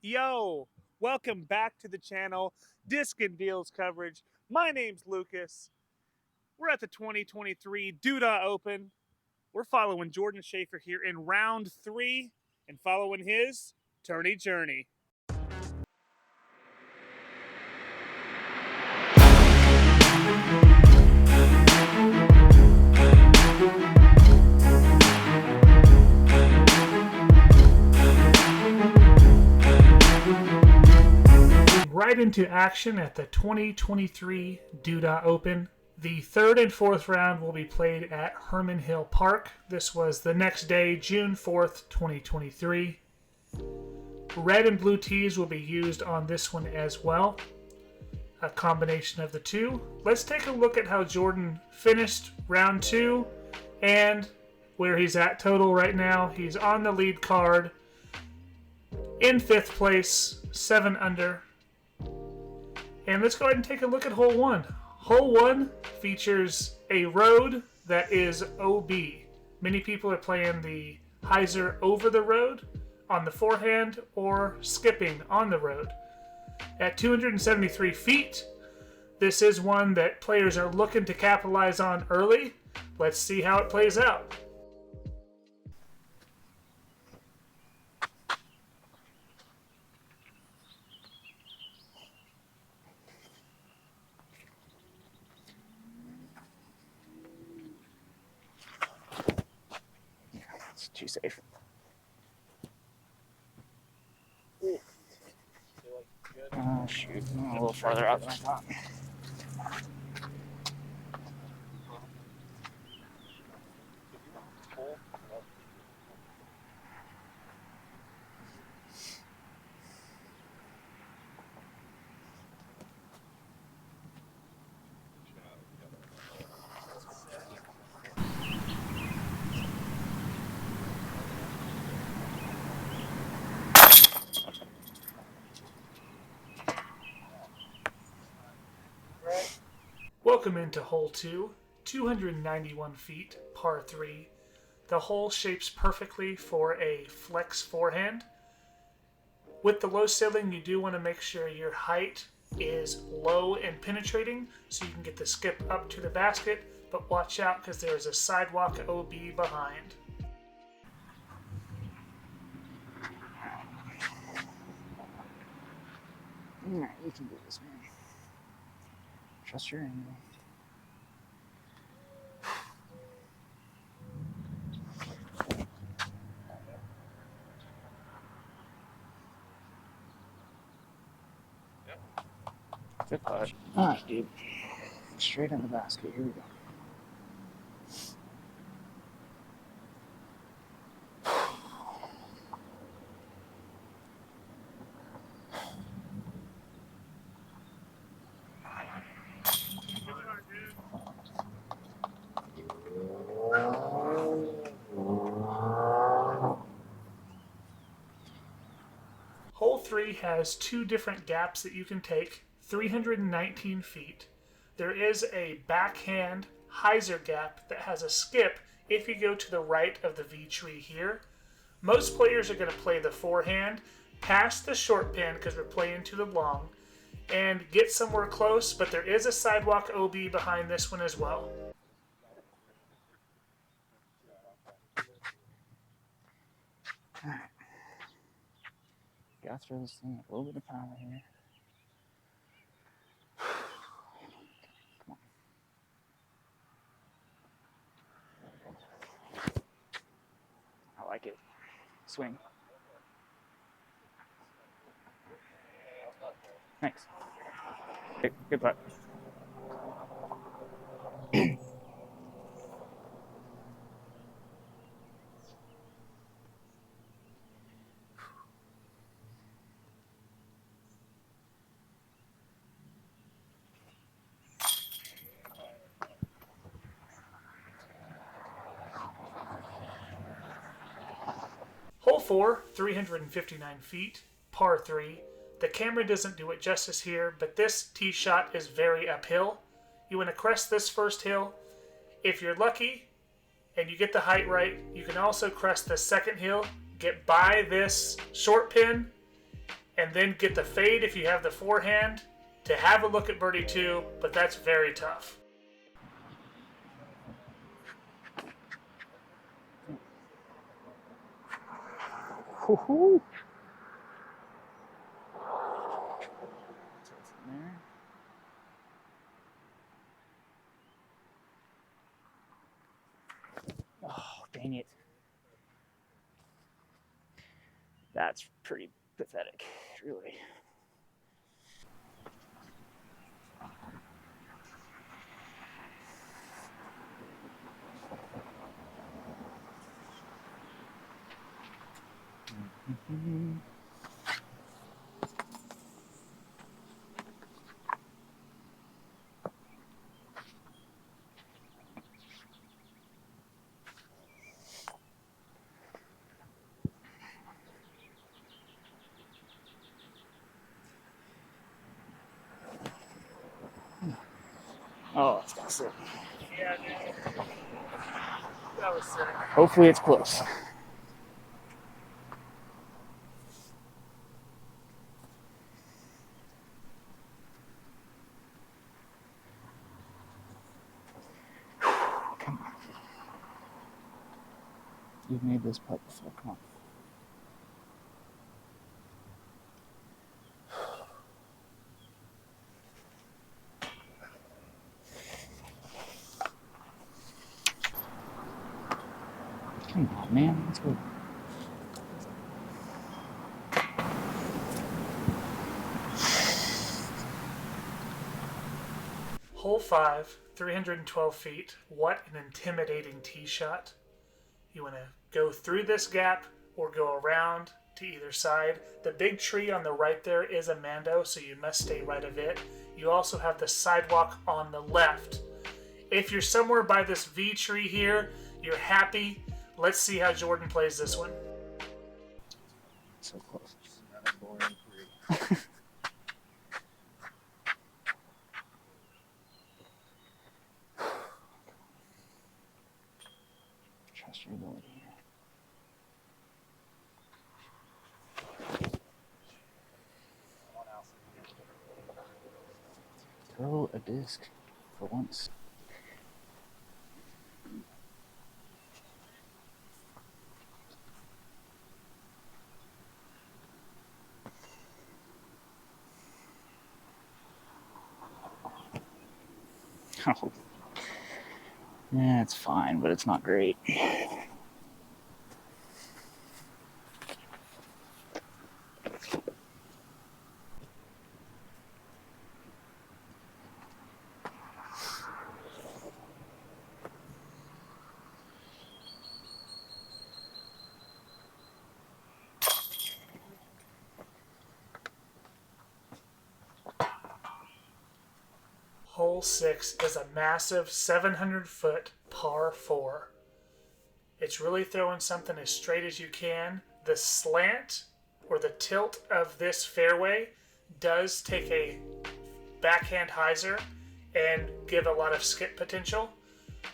Yo, welcome back to the channel, Discin Deals coverage. My name's Lucas. We're at the 2023 Duda Open. We're following Jordan Shafer here in round 3 and following his tourney journey. Right into action at the 2023 Duda Open. The third and fourth round will be played at Herman Hill Park. This was the next day, June 4th, 2023. Red and blue tees will be used on this one as well. A combination of the two. Let's take a look at how Jordan finished round 2 and where he's at total right now. He's on the lead card in 5th place, 7 under. And let's go ahead and take a look at hole 1. Hole 1 features a road that is OB. Many people are playing the hyzer over the road on the forehand or skipping on the road. At 273 feet, this is one that players are looking to capitalize on early. Let's see how it plays out. It's too safe. Oh, shoot. I'm a little farther out than I thought. Welcome into hole 2, 291 feet, par 3. The hole shapes perfectly for a flex forehand. With the low ceiling, you do want to make sure your height is low and penetrating so you can get the skip up to the basket, but watch out because there is a sidewalk OB behind. Alright, you can do this, man. Trust your angle. Good putt. Alright, dude. Straight in the basket. Here we go. Hole 3 has 2 different gaps that you can take, 319 feet. There is a backhand hyzer gap that has a skip if you go to the right of the V tree here. Most players are going to play the forehand past the short pin because we're playing to the long and get somewhere close, but there is a sidewalk OB behind this one as well. Alright. Gotta throw this thing a little bit of power here. Come on. I like it. Swing. Thanks. Good putt. Hole 4, 359 feet, par 3. The camera doesn't do it justice here, but this tee shot is very uphill. You want to crest this first hill. If you're lucky and you get the height right, you can also crest the second hill, get by this short pin, and then get the fade if you have the forehand to have a look at birdie 2, but that's very tough. Woohoo! There. Oh, dang it. That's pretty pathetic, really. Oh, it's got sick. Yeah, dude. That was sick. Hopefully it's close. Come on. You've made this putt before. Come on. Come on, man. Let's go. Hole 5, 312 feet. What an intimidating tee shot. You want to go through this gap or go around to either side. The big tree on the right there is a Mando, so you must stay right of it. You also have the sidewalk on the left. If you're somewhere by this V tree here, you're happy. Let's see how Jordan plays this one. So close. Another boring 3. Trust your ability. Throw a disc for once. Oh. Yeah, it's fine, but it's not great. Hole 6 is a massive 700-foot par 4. It's really throwing something as straight as you can. The slant or the tilt of this fairway does take a backhand hyzer and give a lot of skip potential.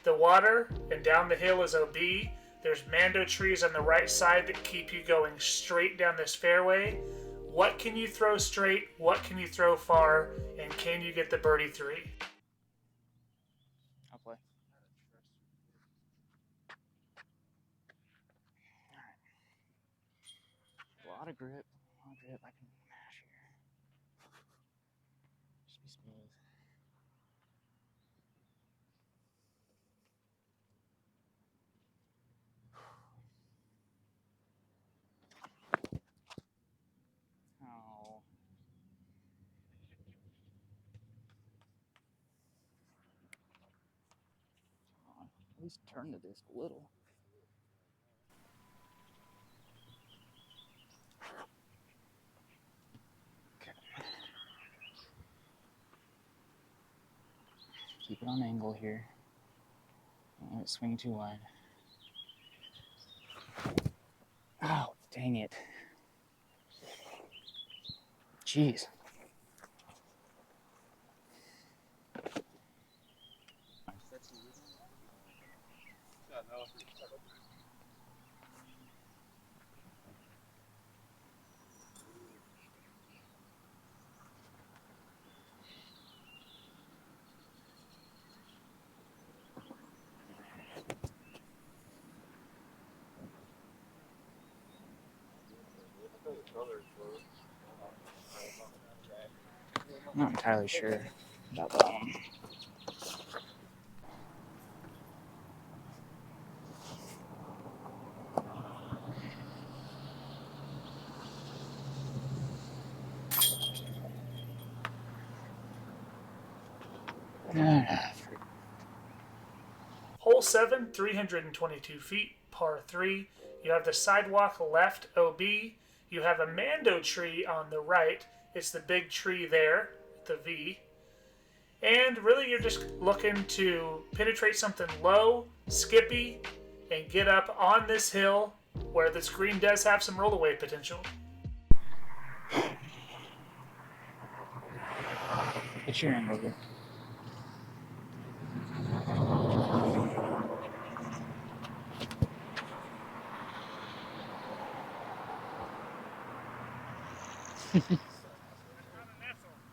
The water and down the hill is OB. There's Mando trees on the right side that keep you going straight down this fairway. What can you throw straight? What can you throw far? And can you get the birdie 3? I'll play. A lot of grip. I can mash here. Just be smooth. Oh. Come on. At least turn the disc a little. Okay. Keep it on angle here. Don't let it swing too wide. Oh, dang it. Jeez. I'm not entirely sure about that one. Hole 7, 322 feet, par 3. You have the sidewalk left, OB. You have a Mando tree on the right. It's the big tree there, the V. And really, you're just looking to penetrate something low, skippy, and get up on this hill where this green does have some rollaway potential. Get your angle here.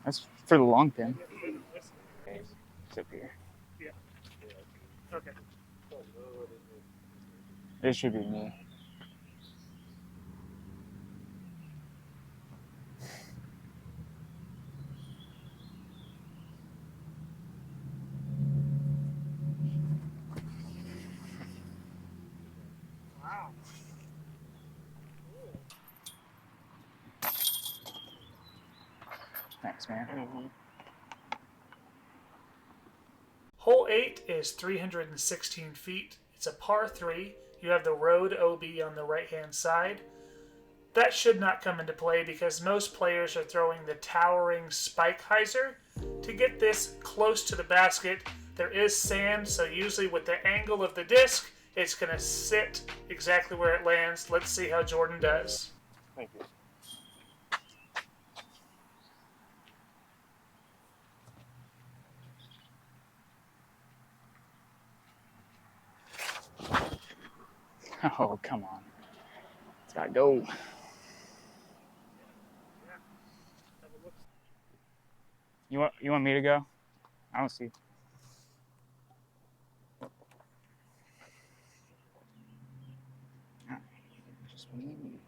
That's for the long pin. It's up here. Yeah. Okay. It should be me. Wow. Thanks, man. Mm-hmm. Hole 8 is 316 feet. It's a par 3. You have the road OB on the right-hand side. That should not come into play because most players are throwing the towering spike hyzer. To get this close to the basket, there is sand, so usually with the angle of the disc, it's going to sit exactly where it lands. Let's see how Jordan does. Thank you. Oh, come on. It's gotta go. You want me to go? I don't see. Just me and you.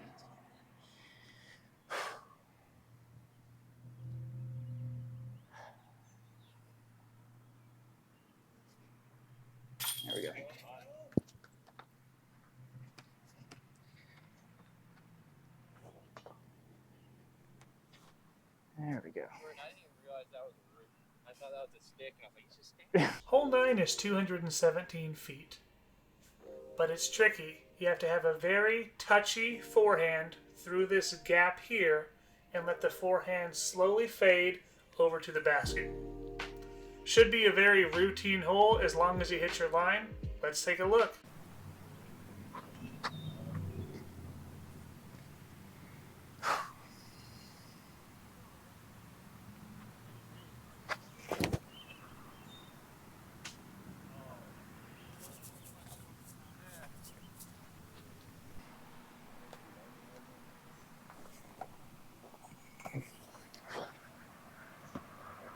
There we go. There we go. I didn't even realize that was a root. I thought that was a stick, and I was like, it's just stick. Hole 9 is 217 feet. But it's tricky. You have to have a very touchy forehand through this gap here and let the forehand slowly fade over to the basket. Should be a very routine hole as long as you hit your line. Let's take a look.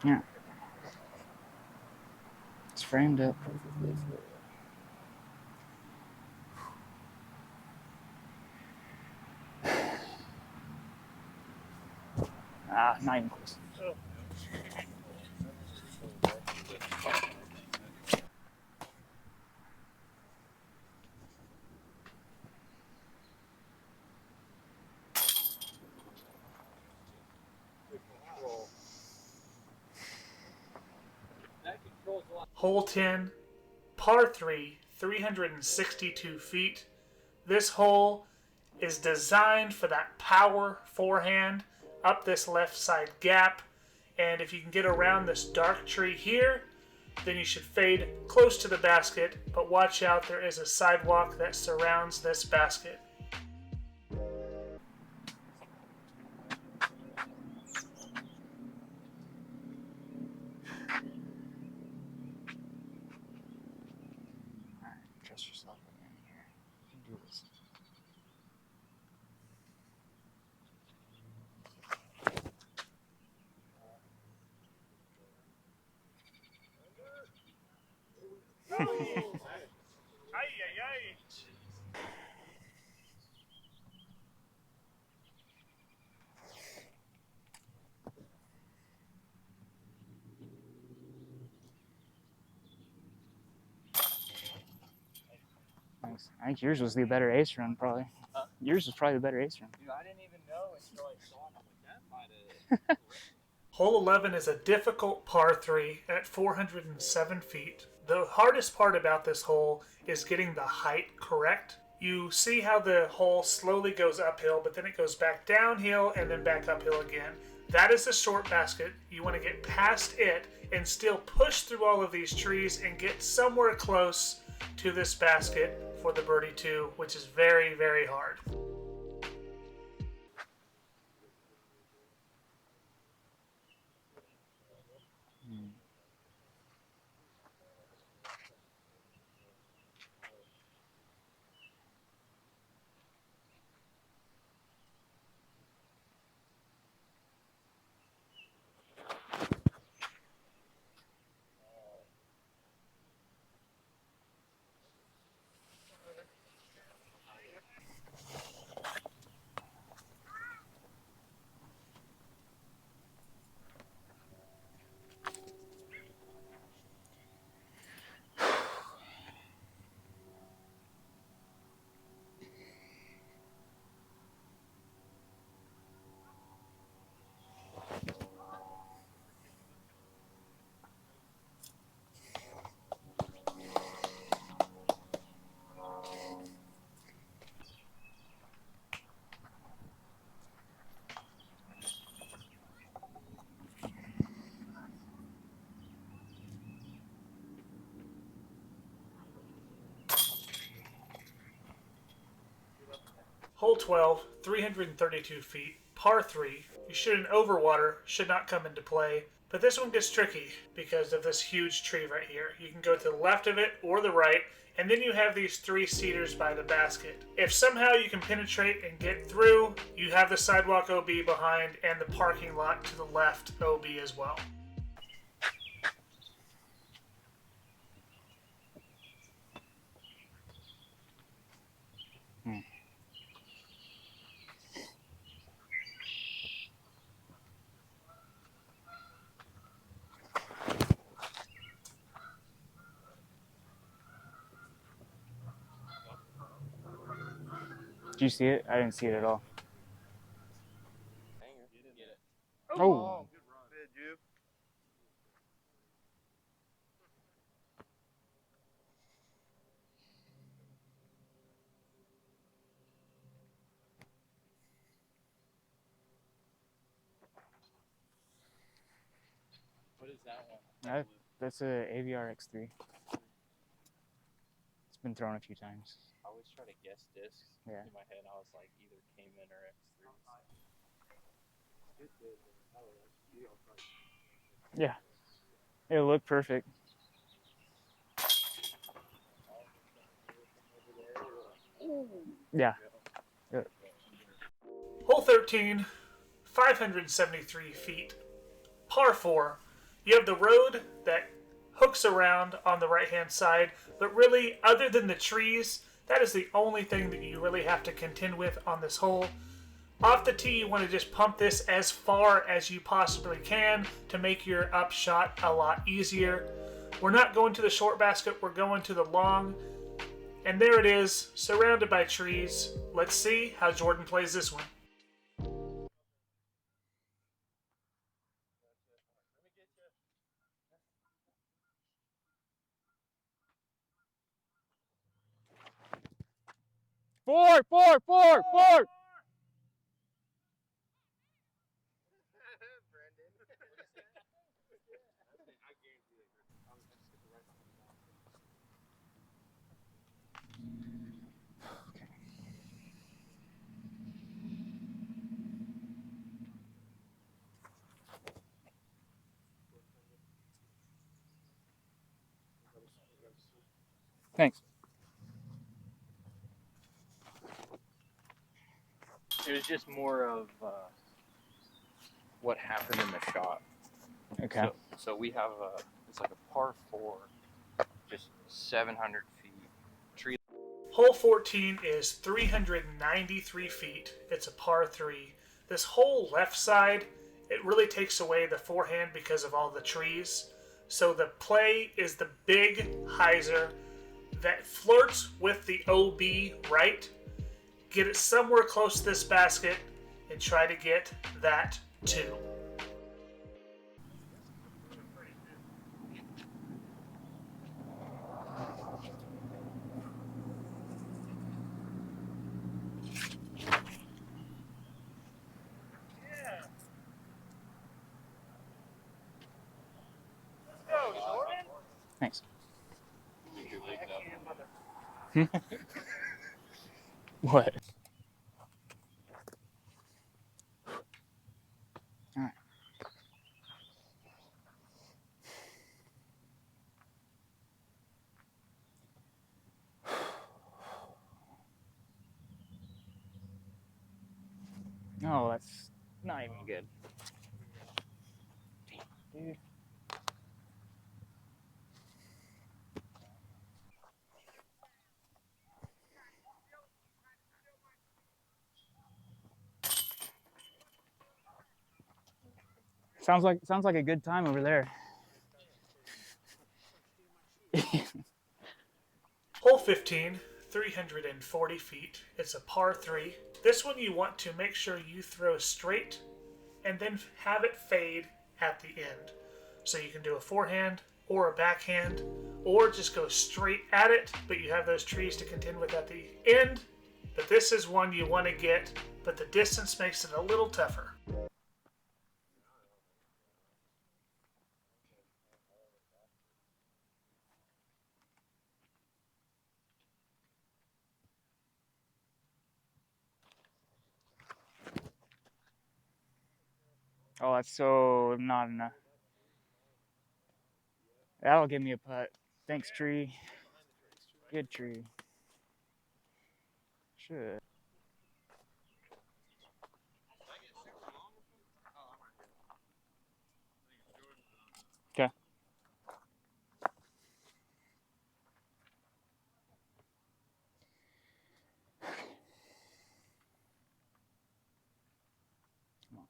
Yeah. It's framed up perfectly for it. Not even close. Hole 10, par 3, 362 feet. This hole is designed for that power forehand up this left side gap. And if you can get around this dark tree here, then you should fade close to the basket. But watch out, there is a sidewalk that surrounds this basket. Trust yourself in here. You can do this. Thanks. I think yours was the better ace run, probably. Huh? Yours was probably the better ace run. Dude, I didn't even know until I saw it. I'm like, that might have. Hole 11 is a difficult par 3 at 407 feet. The hardest part about this hole is getting the height correct. You see how the hole slowly goes uphill, but then it goes back downhill and then back uphill again. That is the short basket. You want to get past it and still push through all of these trees and get somewhere close to this basket for the birdie 2, which is very, very hard. Hole 12, 332 feet, par 3. You shoot an overwater, should not come into play. But this one gets tricky because of this huge tree right here. You can go to the left of it or the right, and then you have these 3 cedars by the basket. If somehow you can penetrate and get through, you have the sidewalk OB behind and the parking lot to the left OB as well. Did you see it? I didn't see it at all. Hanger. Get it. Oh. Good run. Did you? What is that one? That's a AVR X3. It's been thrown a few times. I always try to guess discs. Yeah. In my head, I was like either Cayman or X3. Yeah. It'll look perfect. Yeah. Hole 13, 573 feet, par 4. You have the road that hooks around on the right-hand side, but really, other than the trees, that is the only thing that you really have to contend with on this hole. Off the tee, you want to just pump this as far as you possibly can to make your up shot a lot easier. We're not going to the short basket, we're going to the long. And there it is, surrounded by trees. Let's see how Jordan plays this one. Four. Thanks. It was just more of what happened in the shot. Okay. So we have it's like a par 4, just 700 feet. Tree. Hole 14 is 393 feet. It's a par 3. This whole left side, it really takes away the forehand because of all the trees. So the play is the big hyzer. that flirts with the OB right. Get it somewhere close to this basket and try to get that 2. Thanks. What? All right. No, that's not even good. Damn, dude. Sounds like a good time over there. Hole 15, 340 feet. It's a par 3. This one you want to make sure you throw straight and then have it fade at the end. So you can do a forehand or a backhand or just go straight at it, but you have those trees to contend with at the end. But this is one you want to get, but the distance makes it a little tougher. Oh, that's so not enough. That'll give me a putt. Thanks, tree. Good tree. Should. Okay. Come on.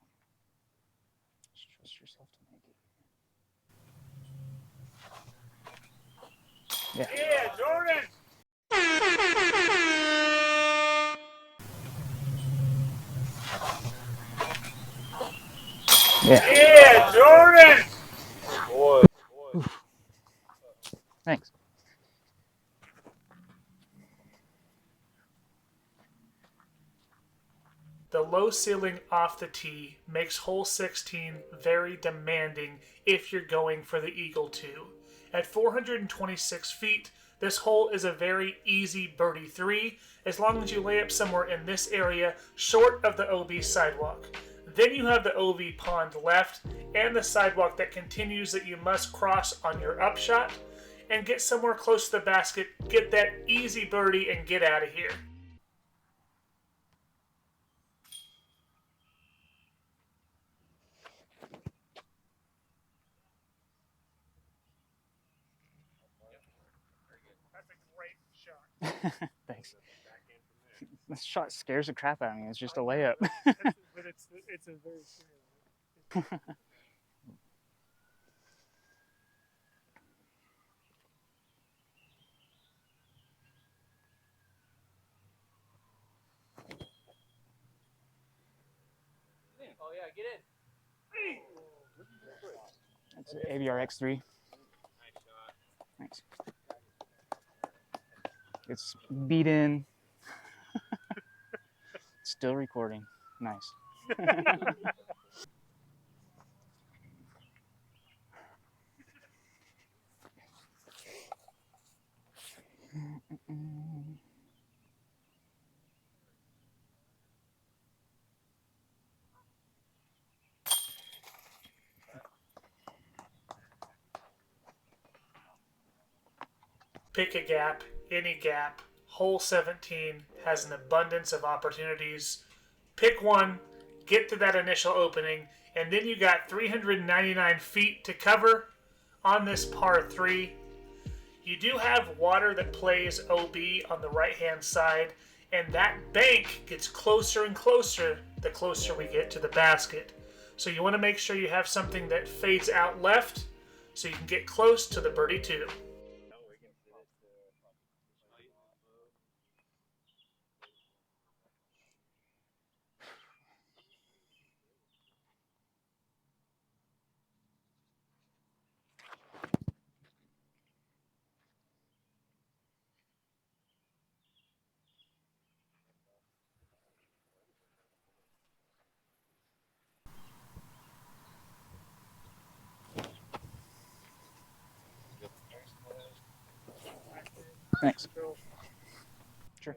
Just trust yourself to make it. Yeah. Yeah, Jordan! Yeah, Jordan! Boy. Thanks. The low ceiling off the tee makes hole 16 very demanding if you're going for the Eagle 2. At 426 feet, this hole is a very easy birdie 3 as long as you lay up somewhere in this area short of the OB sidewalk. Then you have the OV pond left and the sidewalk that continues that you must cross on your upshot and get somewhere close to the basket, get that easy birdie and get out of here. That's a great shot. Thanks. This shot scares the crap out of me. It's just a layup. But it's a very scary. Oh yeah, get in. That's an AVRX3. Thanks. It's beat in. Still recording. Nice. Pick a gap, any gap. Hole 17 has an abundance of opportunities. Pick one, get to that initial opening, and then you got 399 feet to cover on this par 3. You do have water that plays OB on the right-hand side, and that bank gets closer and closer the closer we get to the basket. So you want to make sure you have something that fades out left so you can get close to the birdie 2. Thanks. Sure.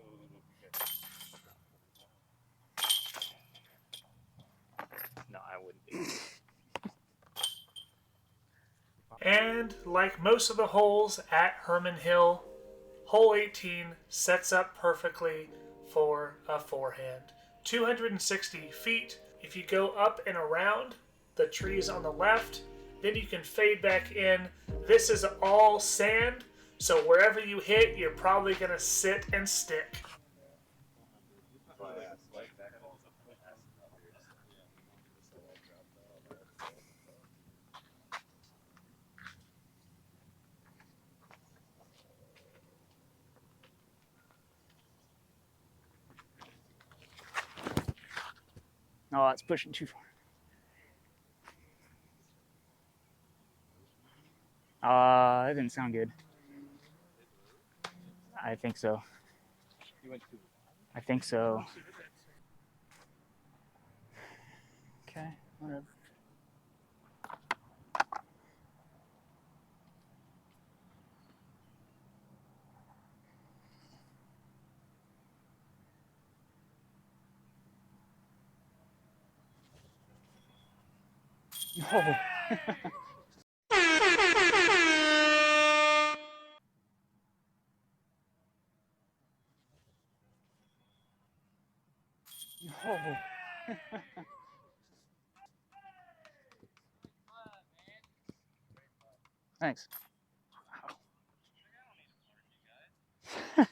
No, I wouldn't be. And like most of the holes at Herman Hill, hole 18 sets up perfectly for a forehand. 260 feet. If you go up and around the trees on the left, then you can fade back in. This is all sand, so wherever you hit, you're probably going to sit and stick. Oh, it's pushing too far. That didn't sound good. I think so. I think so. Okay, whatever. No. No. Thanks. Wow.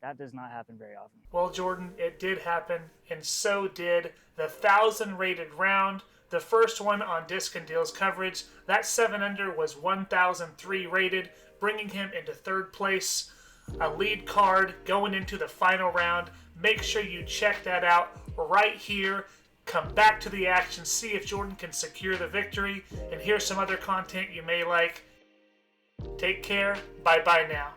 That does not happen very often. Well, Jordan, it did happen, and so did the 1,000 rated round. The first one on Discin Deals coverage. That 7 under was 1,003 rated, bringing him into third place. A lead card going into the final round. Make sure you check that out right here. Come back to the action, see if Jordan can secure the victory, and here's some other content you may like. Take care. Bye-bye now.